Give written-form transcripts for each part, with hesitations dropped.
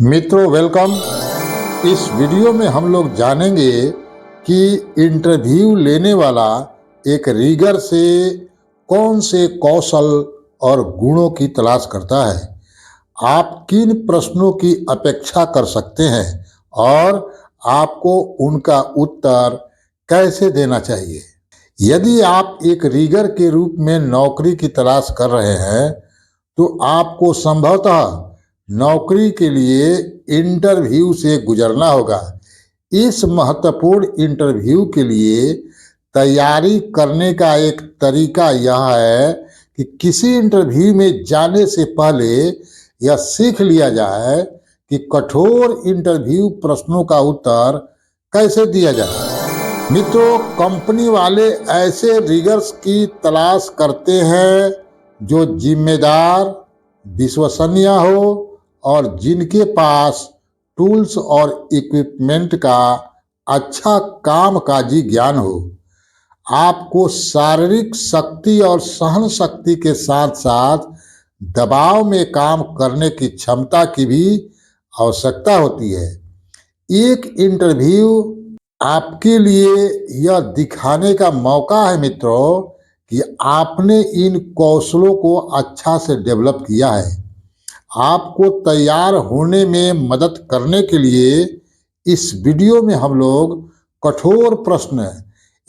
मित्रों वेलकम। इस वीडियो में हम लोग जानेंगे कि इंटरव्यू लेने वाला एक रीगर से कौन से कौशल और गुणों की तलाश करता है, आप किन प्रश्नों की अपेक्षा कर सकते हैं और आपको उनका उत्तर कैसे देना चाहिए। यदि आप एक रीगर के रूप में नौकरी की तलाश कर रहे हैं तो आपको संभवतः नौकरी के लिए इंटरव्यू से गुजरना होगा। इस महत्वपूर्ण इंटरव्यू के लिए तैयारी करने का एक तरीका यह है कि किसी इंटरव्यू में जाने से पहले यह सीख लिया जाए कि कठोर इंटरव्यू प्रश्नों का उत्तर कैसे दिया जाए। मित्रों, कंपनी वाले ऐसे रीगर्स की तलाश करते हैं जो जिम्मेदार, विश्वसनीय हो और जिनके पास टूल्स और इक्विपमेंट का अच्छा कामकाजी ज्ञान हो। आपको शारीरिक शक्ति और सहन शक्ति के साथ साथ दबाव में काम करने की क्षमता की भी आवश्यकता होती है। एक इंटरव्यू आपके लिए यह दिखाने का मौका है मित्रों कि आपने इन कौशलों को अच्छा से डेवलप किया है। आपको तैयार होने में मदद करने के लिए इस वीडियो में हम लोग कठोर प्रश्न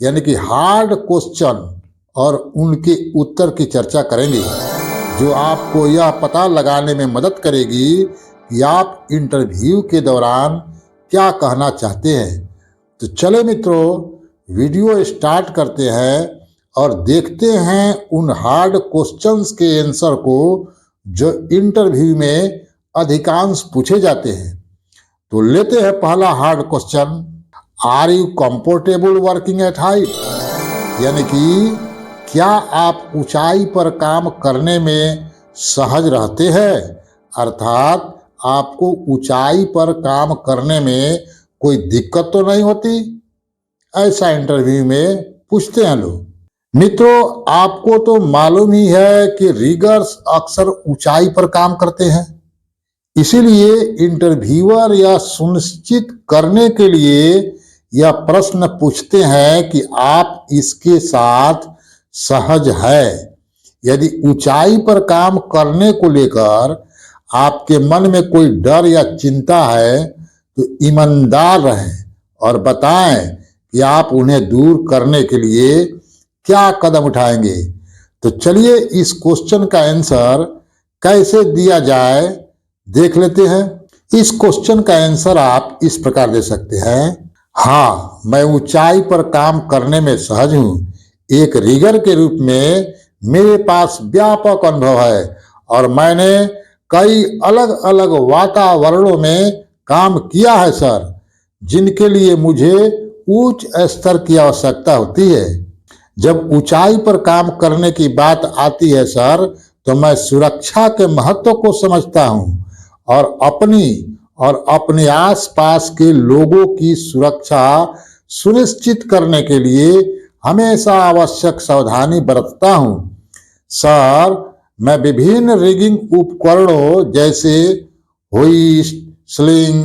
यानी कि हार्ड क्वेश्चन और उनके उत्तर की चर्चा करेंगे, जो आपको यह पता लगाने में मदद करेगी कि आप इंटरव्यू के दौरान क्या कहना चाहते हैं। तो चले मित्रों, वीडियो स्टार्ट करते हैं और देखते हैं उन हार्ड क्वेश्चंस के आंसर को जो इंटरव्यू में अधिकांश पूछे जाते हैं। तो लेते हैं पहला hard question, are you comfortable working at height, यानी कि क्या आप ऊंचाई पर काम करने में सहज रहते हैं, अर्थात आपको ऊंचाई पर काम करने में कोई दिक्कत तो नहीं होती। ऐसा इंटरव्यू में पूछते हैं लोग। मित्रों, आपको तो मालूम ही है कि रीगर्स अक्सर ऊंचाई पर काम करते हैं, इसीलिए इंटरव्यूअर यह सुनिश्चित करने के लिए यह प्रश्न पूछते हैं कि आप इसके साथ सहज है। यदि ऊंचाई पर काम करने को लेकर आपके मन में कोई डर या चिंता है तो ईमानदार रहें और बताएं कि आप उन्हें दूर करने के लिए क्या कदम उठाएंगे। तो चलिए इस क्वेश्चन का आंसर कैसे दिया जाए देख लेते हैं। इस क्वेश्चन का आंसर आप इस प्रकार दे सकते हैं, हाँ, मैं ऊंचाई पर काम करने में सहज हूँ। एक रीगर के रूप में मेरे पास व्यापक अनुभव है और मैंने कई अलग अलग वातावरणों में काम किया है सर, जिनके लिए मुझे उच्च स्तर की आवश्यकता होती है। जब ऊंचाई पर काम करने की बात आती है सर, तो मैं सुरक्षा के महत्व को समझता हूँ और अपने आसपास के लोगों की सुरक्षा सुनिश्चित करने के लिए हमेशा आवश्यक सावधानी बरतता हूँ। सर, मैं विभिन्न रिगिंग उपकरणों जैसे होइस्ट, स्लिंग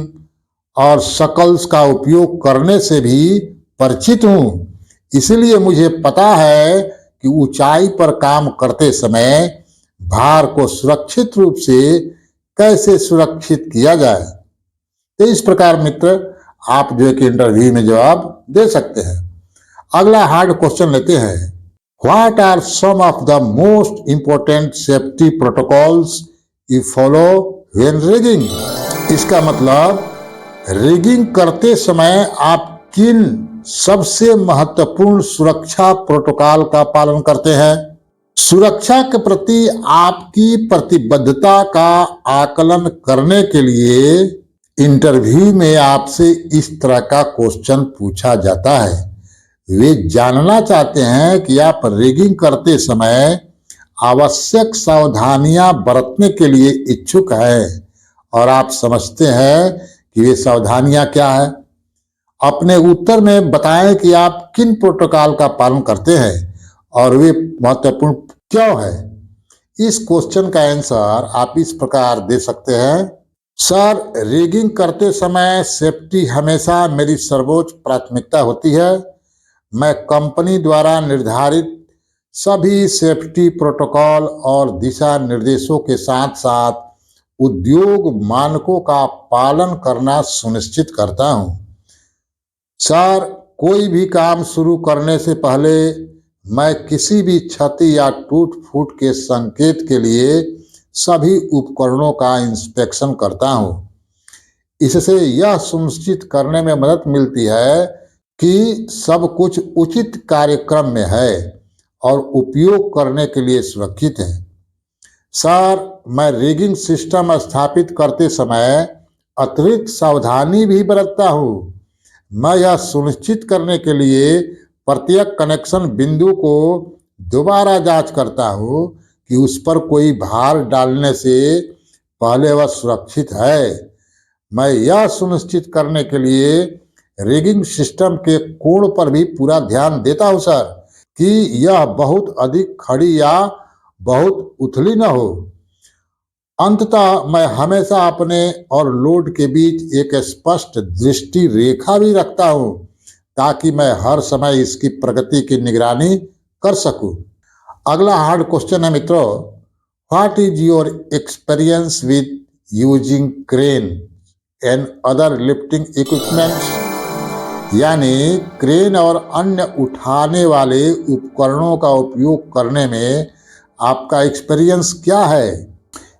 और शकल्स का उपयोग करने से भी परिचित हूँ, इसलिए मुझे पता है कि ऊंचाई पर काम करते समय भार को सुरक्षित रूप से कैसे सुरक्षित किया जाए। तो इस प्रकार मित्र आप जो है कि इंटरव्यू में जवाब दे सकते हैं। अगला हार्ड क्वेश्चन लेते हैं, what are some of the most important safety protocols you follow when rigging. इसका मतलब रिगिंग करते समय आप किन सबसे महत्वपूर्ण सुरक्षा प्रोटोकॉल का पालन करते हैं। सुरक्षा के प्रति आपकी प्रतिबद्धता का आकलन करने के लिए इंटरव्यू में आपसे इस तरह का क्वेश्चन पूछा जाता है। वे जानना चाहते हैं कि आप रिगिंग करते समय आवश्यक सावधानियां बरतने के लिए इच्छुक हैं और आप समझते हैं कि वे सावधानियां क्या है। अपने उत्तर में बताएं कि आप किन प्रोटोकॉल का पालन करते हैं और वे महत्वपूर्ण क्यों है। इस क्वेश्चन का आंसर आप इस प्रकार दे सकते हैं, सर, रिगिंग करते समय सेफ्टी हमेशा मेरी सर्वोच्च प्राथमिकता होती है। मैं कंपनी द्वारा निर्धारित सभी सेफ्टी प्रोटोकॉल और दिशा निर्देशों के साथ साथ उद्योग मानकों का पालन करना सुनिश्चित करता हूँ। सर, कोई भी काम शुरू करने से पहले मैं किसी भी क्षति या टूट-फूट के संकेत के लिए सभी उपकरणों का इंस्पेक्शन करता हूँ। इससे यह सुनिश्चित करने में मदद मिलती है कि सब कुछ उचित कार्यक्रम में है और उपयोग करने के लिए सुरक्षित है। सर, मैं रिगिंग सिस्टम स्थापित करते समय अतिरिक्त सावधानी भी बरतता हूँ। मैं यह सुनिश्चित करने के लिए प्रत्येक कनेक्शन बिंदु को दोबारा जांच करता हूँ कि उस पर कोई भार डालने से पहले वह सुरक्षित है। मैं यह सुनिश्चित करने के लिए रिगिंग सिस्टम के कोण पर भी पूरा ध्यान देता हूँ सर, कि यह बहुत अधिक खड़ी या बहुत उथली न हो। अंततः मैं हमेशा अपने और लोड के बीच एक स्पष्ट दृष्टि रेखा भी रखता हूँ, ताकि मैं हर समय इसकी प्रगति की निगरानी कर सकूं। अगला हार्ड क्वेश्चन है मित्रों, what is your experience with using crane and other lifting equipments? यानी क्रेन और अन्य उठाने वाले उपकरणों का उपयोग करने में आपका एक्सपीरियंस क्या है?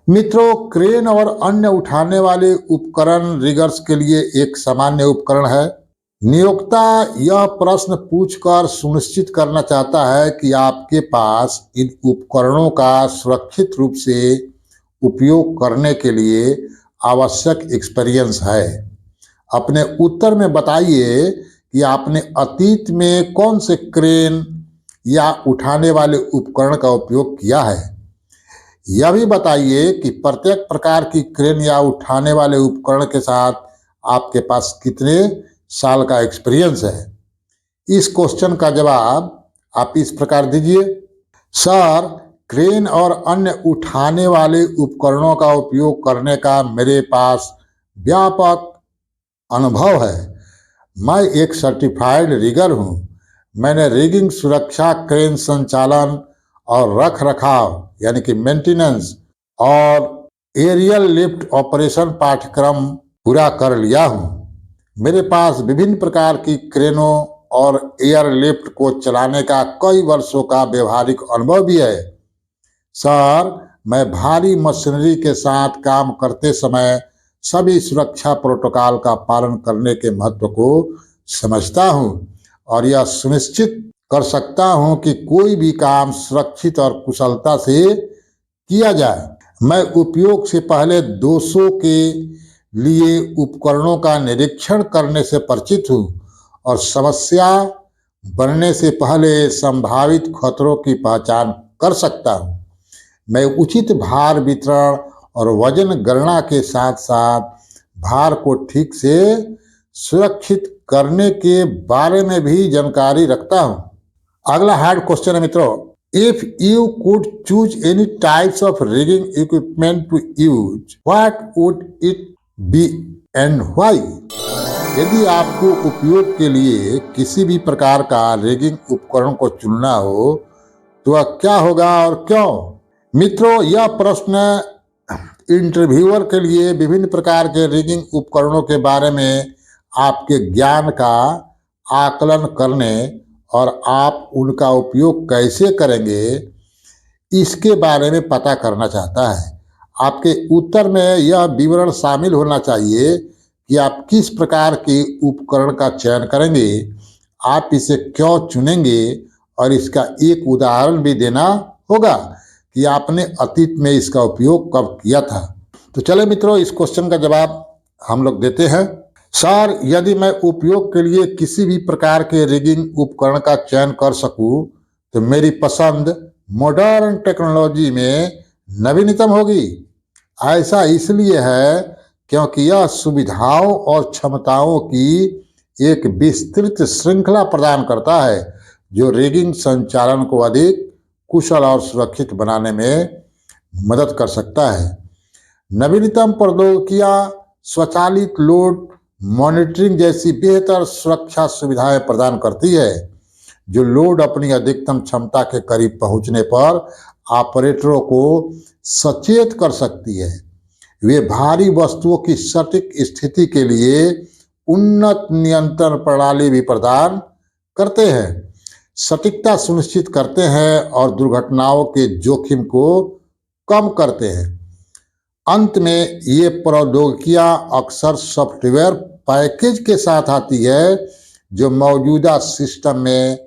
मित्रों, क्रेन और अन्य उठाने वाले उपकरण रिगर्स के लिए एक सामान्य उपकरण है। नियोक्ता यह प्रश्न पूछकर सुनिश्चित करना चाहता है कि आपके पास इन उपकरणों का सुरक्षित रूप से उपयोग करने के लिए आवश्यक एक्सपीरियंस है। अपने उत्तर में बताइए कि आपने अतीत में कौन से क्रेन या उठाने वाले उपकरण का उपयोग किया है। यह भी बताइए कि प्रत्येक प्रकार की क्रेन या उठाने वाले उपकरण के साथ आपके पास कितने साल का एक्सपीरियंस है। इस क्वेश्चन का जवाब आप इस प्रकार दीजिए, सर, क्रेन और अन्य उठाने वाले उपकरणों का उपयोग करने का मेरे पास व्यापक अनुभव है। मैं एक सर्टिफाइड रिगर हूँ। मैंने रिगिंग, सुरक्षा, क्रेन संचालन और रख रखाव यानी कि मेंटेनेंस और एरियल लिफ्ट ऑपरेशन पाठ्यक्रम पूरा कर लिया हूँ। मेरे पास विभिन्न प्रकार की क्रेनों और एयरलिफ्ट को चलाने का कई वर्षों का व्यवहारिक अनुभव भी है। सर, मैं भारी मशीनरी के साथ काम करते समय सभी सुरक्षा प्रोटोकॉल का पालन करने के महत्व को समझता हूँ और यह सुनिश्चित कर सकता हूँ कि कोई भी काम सुरक्षित और कुशलता से किया जाए। मैं उपयोग से पहले दोषों के लिए उपकरणों का निरीक्षण करने से परिचित हूँ और समस्या बनने से पहले संभावित खतरों की पहचान कर सकता हूँ। मैं उचित भार वितरण और वजन गणना के साथ साथ भार को ठीक से सुरक्षित करने के बारे में भी जानकारी रखता हूँ। अगला हार्ड क्वेश्चन है मित्रों, if you could choose any types of rigging equipment to use, what would it be and why? यदि आपको उपयोग के लिए किसी भी प्रकार का रिगिंग उपकरण को चुनना हो तो वह क्या होगा और क्यों? मित्रों, यह प्रश्न इंटरव्यूअर के लिए विभिन्न प्रकार के रिगिंग उपकरणों के बारे में आपके ज्ञान का आकलन करने और आप उनका उपयोग कैसे करेंगे इसके बारे में पता करना चाहता है। आपके उत्तर में यह विवरण शामिल होना चाहिए कि आप किस प्रकार के उपकरण का चयन करेंगे, आप इसे क्यों चुनेंगे और इसका एक उदाहरण भी देना होगा कि आपने अतीत में इसका उपयोग कब किया था। तो चले मित्रों, इस क्वेश्चन का जवाब हम लोग देते हैं। सर, यदि मैं उपयोग के लिए किसी भी प्रकार के रिगिंग उपकरण का चयन कर सकूं तो मेरी पसंद मॉडर्न टेक्नोलॉजी में नवीनतम होगी। ऐसा इसलिए है क्योंकि यह सुविधाओं और क्षमताओं की एक विस्तृत श्रृंखला प्रदान करता है जो रिगिंग संचालन को अधिक कुशल और सुरक्षित बनाने में मदद कर सकता है। नवीनतम प्रौद्योगिकियां स्वचालित लोड मॉनिटरिंग जैसी बेहतर सुरक्षा सुविधाएं प्रदान करती है, जो लोड अपनी अधिकतम क्षमता के करीब पहुंचने पर ऑपरेटरों को सचेत कर सकती है। वे भारी वस्तुओं की सटीक स्थिति के लिए उन्नत नियंत्रण प्रणाली भी प्रदान करते हैं, सटीकता सुनिश्चित करते हैं और दुर्घटनाओं के जोखिम को कम करते हैं। अंत में ये प्रौद्योगिकियां अक्सर सॉफ्टवेयर पैकेज के साथ आती है, जो मौजूदा सिस्टम में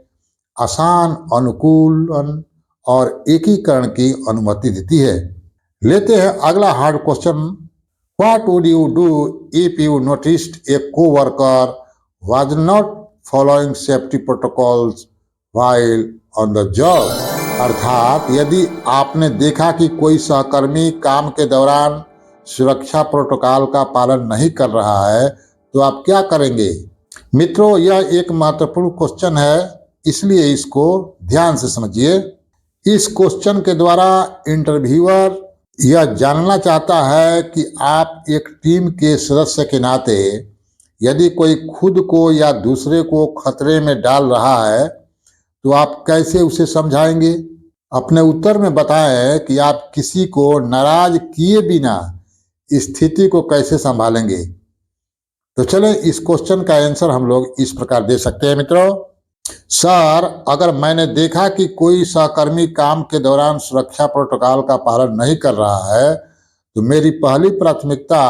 आसान अनुकूलन और एकीकरण की अनुमति देती है। लेते हैं अगला hard question. What would you do if you noticed a co-worker was not following safety protocols while on the job? अर्थात यदि आपने देखा कि कोई सहकर्मी काम के दौरान सुरक्षा प्रोटोकॉल का पालन नहीं कर रहा है, तो आप क्या करेंगे? मित्रों, यह एक महत्वपूर्ण क्वेश्चन है, इसलिए इसको ध्यान से समझिए। इस क्वेश्चन के द्वारा इंटरव्यूअर यह जानना चाहता है कि आप एक टीम के सदस्य के नाते यदि कोई खुद को या दूसरे को खतरे में डाल रहा है, तो आप कैसे उसे समझाएंगे? अपने उत्तर में बताएं कि आप किसी को नाराज किए बिना स्थिति को कैसे संभालेंगे। तो चलें, इस क्वेश्चन का आंसर हम लोग इस प्रकार दे सकते हैं। मित्रों, सर, अगर मैंने देखा कि कोई सहकर्मी काम के दौरान सुरक्षा प्रोटोकॉल का पालन नहीं कर रहा है, तो मेरी पहली प्राथमिकता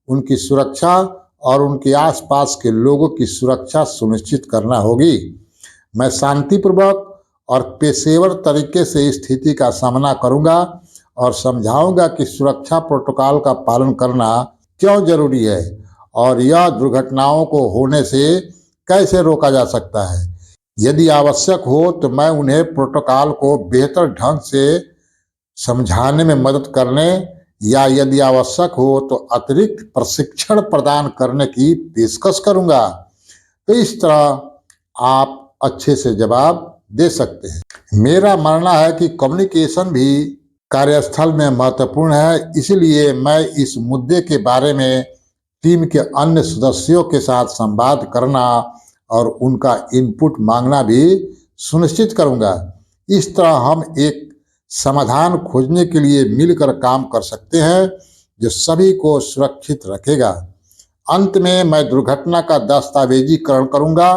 उनकी सुरक्षा और उनके आसपास के लोगों की सुरक्षा सुनिश्चित करना होगी। मैं शांतिपूर्वक और पेशेवर तरीके से स्थिति का सामना करूंगा और समझाऊंगा कि सुरक्षा प्रोटोकॉल का पालन करना क्यों जरूरी है और यह दुर्घटनाओं को होने से कैसे रोका जा सकता है। यदि आवश्यक हो तो मैं उन्हें प्रोटोकॉल को बेहतर ढंग से समझाने में मदद करने या यदि आवश्यक हो तो अतिरिक्त प्रशिक्षण प्रदान करने की पेशकश करूंगा। तो इस तरह आप अच्छे से जवाब दे सकते हैं। मेरा मानना है कि कम्युनिकेशन भी कार्यस्थल में महत्वपूर्ण है, इसलिए मैं इस मुद्दे के बारे में टीम के अन्य सदस्यों के साथ संवाद करना और उनका इनपुट मांगना भी सुनिश्चित करूंगा। इस तरह हम एक समाधान खोजने के लिए मिलकर काम कर सकते हैं, जो सभी को सुरक्षित रखेगा। अंत में मैं दुर्घटना का दस्तावेजीकरण करूंगा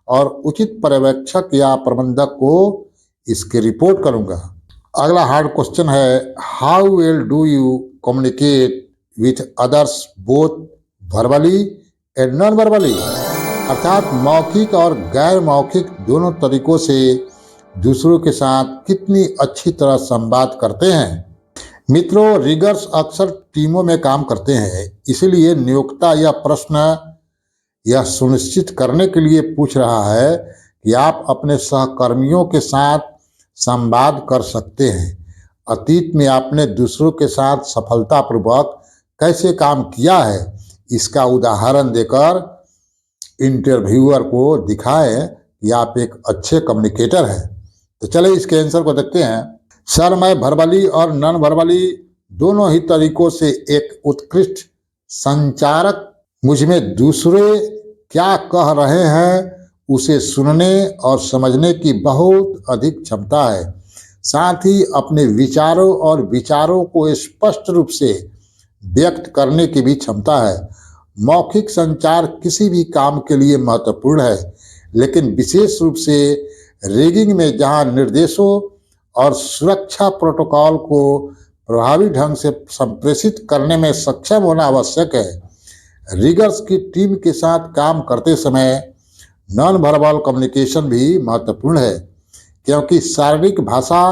और उचित पर्यवेक्षक या प्रबंधक को इसकी रिपोर्ट करूंगा। अगला हार्ड क्वेश्चन है, how well do you communicate with others both verbally and non verbally? अर्थात मौखिक और गैर मौखिक दोनों तरीकों से दूसरों के साथ कितनी अच्छी तरह संवाद करते हैं। मित्रों, रिगर्स अक्सर टीमों में काम करते हैं, इसलिए नियोक्ता यह प्रश्न यह सुनिश्चित करने के लिए पूछ रहा है कि आप अपने सहकर्मियों के साथ संवाद कर सकते हैं। अतीत में आपने दूसरों के साथ सफलतापूर्वक कैसे काम किया है, इसका उदाहरण देकर इंटरव्यूअर को दिखाएं कि आप एक अच्छे कम्युनिकेटर हैं। तो चले इसके आंसर को देखते हैं। सर, मैं वर्बली और नॉन वर्बली दोनों ही तरीकों से एक उत्कृष्ट संचारक। मुझ में दूसरे क्या कह रहे हैं उसे सुनने और समझने की बहुत अधिक क्षमता है। साथ ही अपने विचारों और विचारों को स्पष्ट रूप से व्यक्त करने की भी क्षमता है। मौखिक संचार किसी भी काम के लिए महत्वपूर्ण है, लेकिन विशेष रूप से रिगिंग में जहां निर्देशों और सुरक्षा प्रोटोकॉल को प्रभावी ढंग से संप्रेषित करने में सक्षम होना आवश्यक है। रिगर्स की टीम के साथ काम करते समय नॉन वर्बल कम्युनिकेशन भी महत्वपूर्ण है, क्योंकि शारीरिक भाषा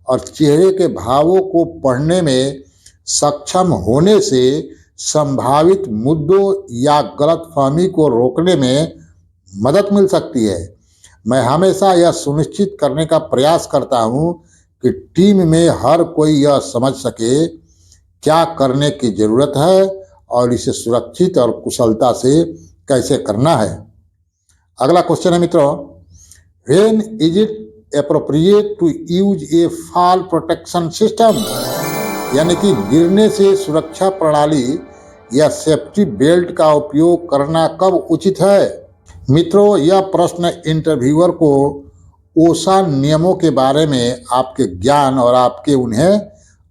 और चेहरे के भावों को पढ़ने में सक्षम होने से संभावित मुद्दों या गलतफहमी को रोकने में मदद मिल सकती है। मैं हमेशा यह सुनिश्चित करने का प्रयास करता हूं कि टीम में हर कोई यह समझ सके क्या करने की जरूरत है और इसे सुरक्षित और कुशलता से कैसे करना है। अगला क्वेश्चन है मित्रों, when is it appropriate to use a fall protection system? यानी कि गिरने से सुरक्षा प्रणाली या सेफ्टी बेल्ट का उपयोग करना कब उचित है? मित्रों, यह प्रश्न इंटरव्यूअर को ओसा नियमों के बारे में आपके ज्ञान और आपके उन्हें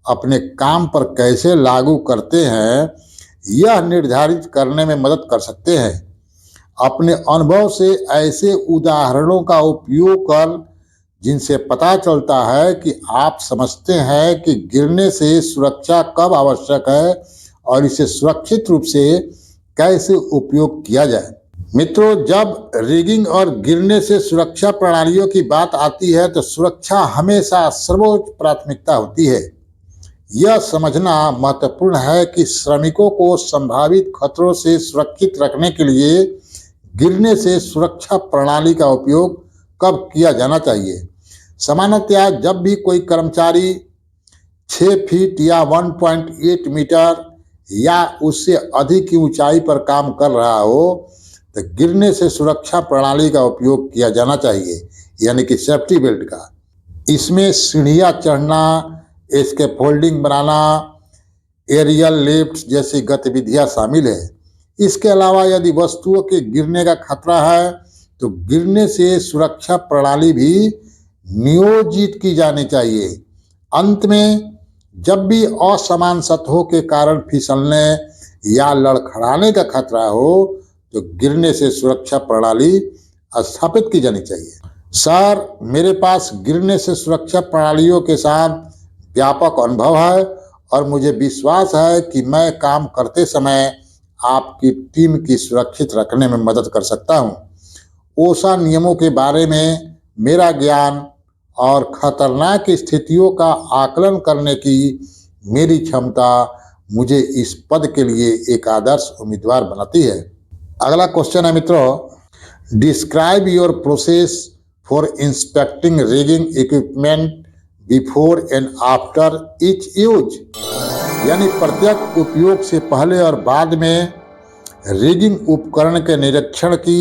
अपने काम पर कैसे लागू करते हैं, यह निर्धारित करने में मदद कर सकते हैं। अपने अनुभव से ऐसे उदाहरणों का उपयोग कर जिनसे पता चलता है कि आप समझते हैं कि गिरने से सुरक्षा कब आवश्यक है और इसे सुरक्षित रूप से कैसे उपयोग किया जाए। मित्रों, जब रिगिंग और गिरने से सुरक्षा प्रणालियों की बात आती है तो सुरक्षा हमेशा सर्वोच्च प्राथमिकता होती है। यह समझना महत्वपूर्ण है कि श्रमिकों को संभावित खतरों से सुरक्षित रखने के लिए गिरने से सुरक्षा प्रणाली का उपयोग कब किया जाना चाहिए। सामान्यतः जब भी कोई कर्मचारी 6 फीट या 1.8 मीटर या उससे अधिक की ऊंचाई पर काम कर रहा हो तो गिरने से सुरक्षा प्रणाली का उपयोग किया जाना चाहिए, यानी कि सेफ्टी बेल्ट का। इसमें सीढ़ियाँ चढ़ना, स्कैफोल्डिंग बनाना, एरियल लिफ्ट जैसी गतिविधियाँ शामिल है। इसके अलावा यदि वस्तुओं के गिरने का खतरा है तो गिरने से सुरक्षा प्रणाली भी नियोजित की जानी चाहिए। अंत में, जब भी असमान सतहों के कारण फिसलने या लड़खड़ाने का खतरा हो तो गिरने से सुरक्षा प्रणाली स्थापित की जानी चाहिए। सर, मेरे पास गिरने से सुरक्षा प्रणालियों के साथ व्यापक अनुभव है और मुझे विश्वास है कि मैं काम करते समय आपकी टीम की सुरक्षित रखने में मदद कर सकता हूं। ओसा नियमों के बारे में मेरा ज्ञान और खतरनाक स्थितियों का आकलन करने की मेरी क्षमता मुझे इस पद के लिए एक आदर्श उम्मीदवार बनाती है। अगला क्वेश्चन है मित्रों, describe your process for inspecting rigging equipment before and after each use, यानी प्रत्येक उपयोग से पहले और बाद में रिगिंग उपकरण के निरीक्षण की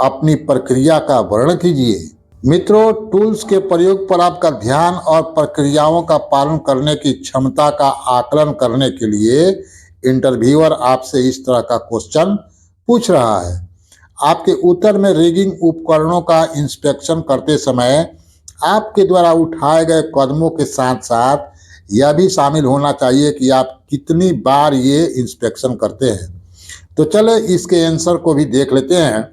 अपनी प्रक्रिया का वर्णन कीजिए। मित्रों, टूल्स के प्रयोग पर आपका ध्यान और प्रक्रियाओं का पालन करने की क्षमता का आकलन करने के लिए इंटरव्यूअर आपसे इस तरह का क्वेश्चन पूछ रहा है। आपके उत्तर में रिगिंग उपकरणों का इंस्पेक्शन करते समय आपके द्वारा उठाए गए कदमों के साथ साथ यह भी शामिल होना चाहिए कि आप कितनी बार ये इंस्पेक्शन करते हैं। तो चले इसके आंसर को भी देख लेते हैं।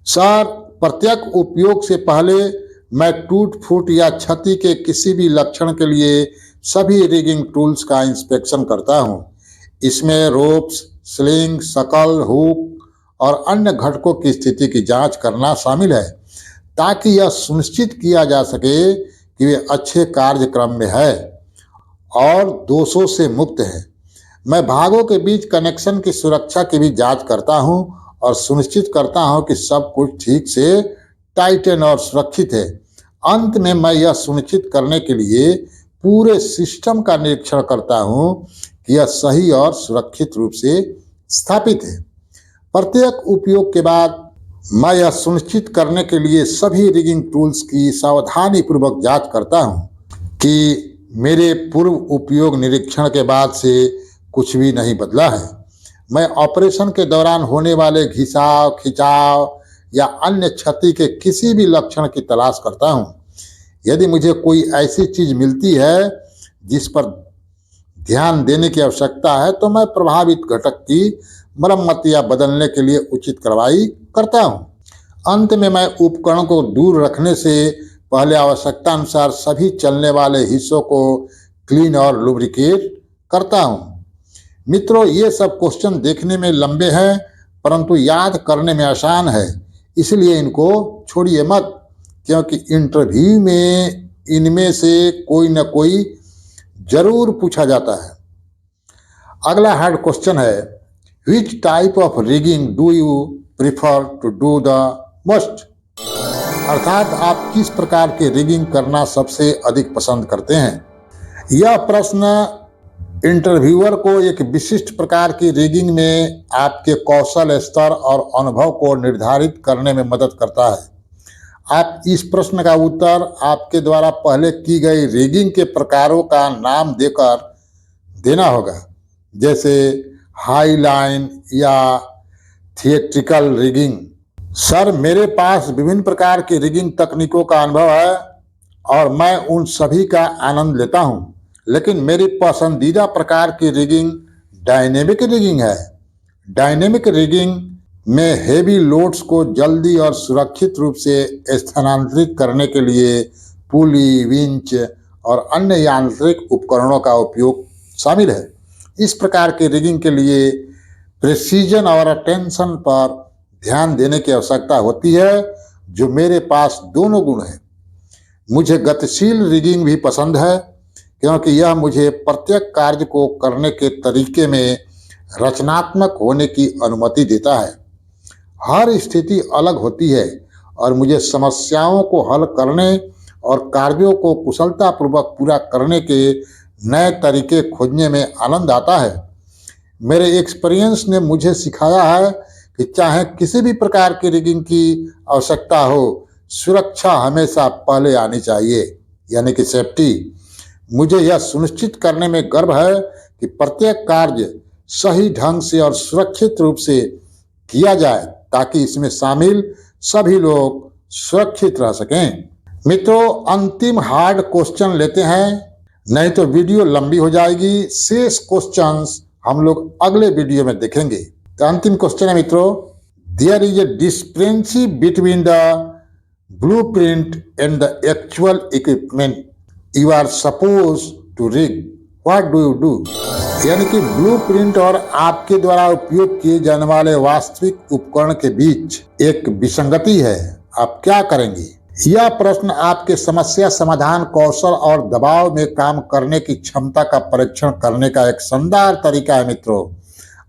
सर, प्रत्येक उपयोग से पहले मैं टूट फूट या क्षति के किसी भी लक्षण के लिए सभी रिगिंग टूल्स का इंस्पेक्शन करता हूं। इसमें रोप्स, स्लिंग, शकल, हुक और अन्य घटकों की स्थिति की जांच करना शामिल है ताकि यह सुनिश्चित किया जा सके कि वे अच्छे कार्यक्रम में है और दोषों से मुक्त है। मैं भागों के बीच कनेक्शन की सुरक्षा की भी जांच करता हूं और सुनिश्चित करता हूं कि सब कुछ ठीक से टाइटन और सुरक्षित है। अंत में मैं यह सुनिश्चित करने के लिए पूरे सिस्टम का निरीक्षण करता हूं कि यह सही और सुरक्षित रूप से स्थापित है। प्रत्येक उपयोग के बाद मैं यह सुनिश्चित करने के लिए सभी रिगिंग टूल्स की सावधानी पूर्वक जांच करता हूं कि मेरे पूर्व उपयोग निरीक्षण के बाद से कुछ भी नहीं बदला है। मैं ऑपरेशन के दौरान होने वाले घिसाव, खिंचाव या अन्य क्षति के किसी भी लक्षण की तलाश करता हूं। यदि मुझे कोई ऐसी चीज मिलती है जिस पर ध्यान देने की आवश्यकता है तो मैं प्रभावित घटक की मरम्मत या बदलने के लिए उचित कार्रवाई करता हूं। अंत में मैं उपकरण को दूर रखने से पहले आवश्यकता अनुसार सभी चलने वाले हिस्सों को क्लीन और लुब्रिकेट करता हूं। मित्रों, ये सब क्वेश्चन देखने में लंबे हैं परंतु याद करने में आसान है, इसलिए इनको छोड़िए मत, क्योंकि इंटरव्यू में इनमें से कोई न कोई जरूर पूछा जाता है। अगला हार्ड क्वेश्चन है, which type of rigging do you prefer to do the most, अर्थात आप किस प्रकार के रिगिंग करना सबसे अधिक पसंद करते हैं। यह प्रश्न इंटरव्यूअर को एक विशिष्ट प्रकार की रिगिंग में आपके कौशल स्तर और अनुभव को निर्धारित करने में मदद करता है। आप इस प्रश्न का उत्तर आपके द्वारा पहले की गई रिगिंग के प्रकारों का नाम देकर देना होगा, जैसे हाई लाइन या थिएट्रिकल रिगिंग। सर, मेरे पास विभिन्न प्रकार की रिगिंग तकनीकों का अनुभव है और मैं उन सभी का आनंद लेता हूं, लेकिन मेरी पसंदीदा प्रकार की रिगिंग डायनेमिक रिगिंग है। डायनेमिक रिगिंग में हेवी लोड्स को जल्दी और सुरक्षित रूप से स्थानांतरित करने के लिए पुली, विंच और अन्य यांत्रिक उपकरणों का उपयोग शामिल है। इस प्रकार की रिगिंग के लिए प्रिसीजन और अटेंशन पर ध्यान देने की आवश्यकता होती है, जो मेरे पास दोनों गुण हैं। मुझे गतिशील रिगिंग भी पसंद है, क्योंकि यह मुझे प्रत्येक कार्य को करने के तरीके में रचनात्मक होने की अनुमति देता है। हर स्थिति अलग होती है और मुझे समस्याओं को हल करने और कार्यों को कुशलतापूर्वक पूरा करने के नए तरीके खोजने में आनंद आता है। मेरे एक्सपीरियंस ने मुझे सिखाया है कि चाहे किसी भी प्रकार की रिगिंग की आवश्यकता हो, सुरक्षा हमेशा पहले आनी चाहिए, यानी कि सेफ्टी। मुझे यह सुनिश्चित करने में गर्व है कि प्रत्येक कार्य सही ढंग से और सुरक्षित रूप से किया जाए, ताकि इसमें शामिल सभी लोग सुरक्षित रह सकें। मित्रों, अंतिम हार्ड क्वेश्चन लेते हैं, नहीं तो वीडियो लंबी हो जाएगी। शेष क्वेश्चंस हम लोग अगले वीडियो में देखेंगे। तो अंतिम क्वेश्चन है मित्रों, there is a discrepancy between the blueprint and the actual equipment you are suppose to rig, what do you do? यानी कि ब्लूप्रिंट और आपके द्वारा उपयोग किए जाने वाले वास्तविक उपकरण के बीच एक विसंगति है, आप क्या करेंगे? यह प्रश्न आपके समस्या समाधान कौशल और दबाव में काम करने की क्षमता का परीक्षण करने का एक शानदार तरीका है। मित्रों,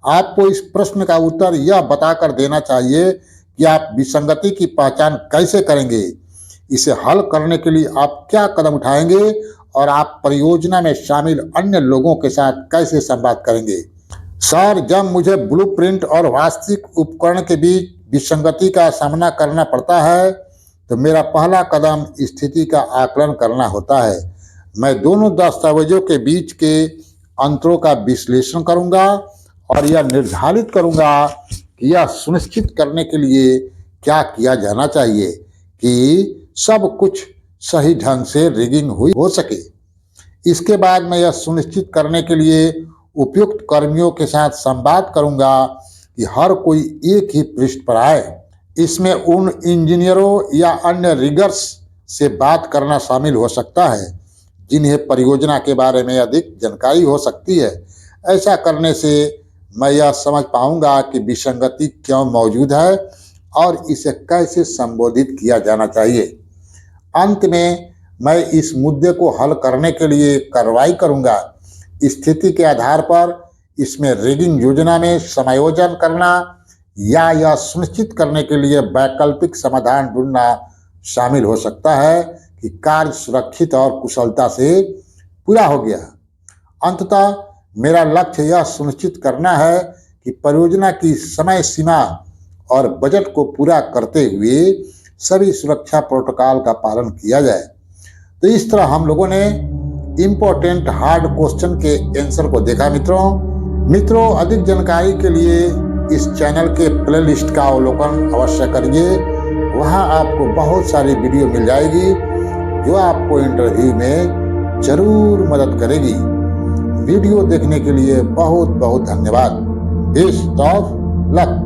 आपको इस प्रश्न का उत्तर यह बताकर देना चाहिए कि आप विसंगति की पहचान कैसे करेंगे, इसे हल करने के लिए आप क्या कदम उठाएंगे और आप परियोजना में शामिल अन्य लोगों के साथ कैसे संवाद करेंगे। सर, जब मुझे ब्लूप्रिंट और वास्तविक उपकरण के बीच विसंगति का सामना करना पड़ता है, तो मेरा पहला कदम स्थिति का आकलन करना होता है। मैं दोनों दस्तावेजों के बीच के अंतरों का विश्लेषण करूंगा और यह निर्धारित करूंगा कि यह सुनिश्चित करने के लिए क्या किया जाना चाहिए कि सब कुछ सही ढंग से रिगिंग हुई हो सके। इसके बाद मैं यह सुनिश्चित करने के लिए उपयुक्त कर्मियों के साथ संवाद करूंगा कि हर कोई एक ही पृष्ठ पर आए। इसमें उन इंजीनियरों या अन्य रिगर्स से बात करना शामिल हो सकता है जिन्हें परियोजना के बारे में अधिक जानकारी हो सकती है। ऐसा करने से मैं यह समझ पाऊंगा कि विसंगति क्यों मौजूद है और इसे कैसे संबोधित किया जाना चाहिए। अंत में मैं इस मुद्दे को हल करने के लिए कार्रवाई करूंगा। स्थिति के आधार पर इसमें रिगिंग योजना में समायोजन करना या यह सुनिश्चित करने के लिए वैकल्पिक समाधान ढूंढना शामिल हो सकता है कि कार्य सुरक्षित और कुशलता से पूरा हो गया। अंततः मेरा लक्ष्य यह सुनिश्चित करना है कि परियोजना की समय सीमा और बजट को पूरा करते हुए सभी सुरक्षा प्रोटोकॉल का पालन किया जाए। तो इस तरह हम लोगों ने इम्पोर्टेंट हार्ड क्वेश्चन के आंसर को देखा। मित्रों, अधिक जानकारी के लिए इस चैनल के प्लेलिस्ट का अवलोकन अवश्य करिए। वहां आपको बहुत सारी वीडियो मिल जाएगी जो आपको इंटरव्यू में जरूर मदद करेगी। वीडियो देखने के लिए बहुत बहुत धन्यवाद। Best of luck.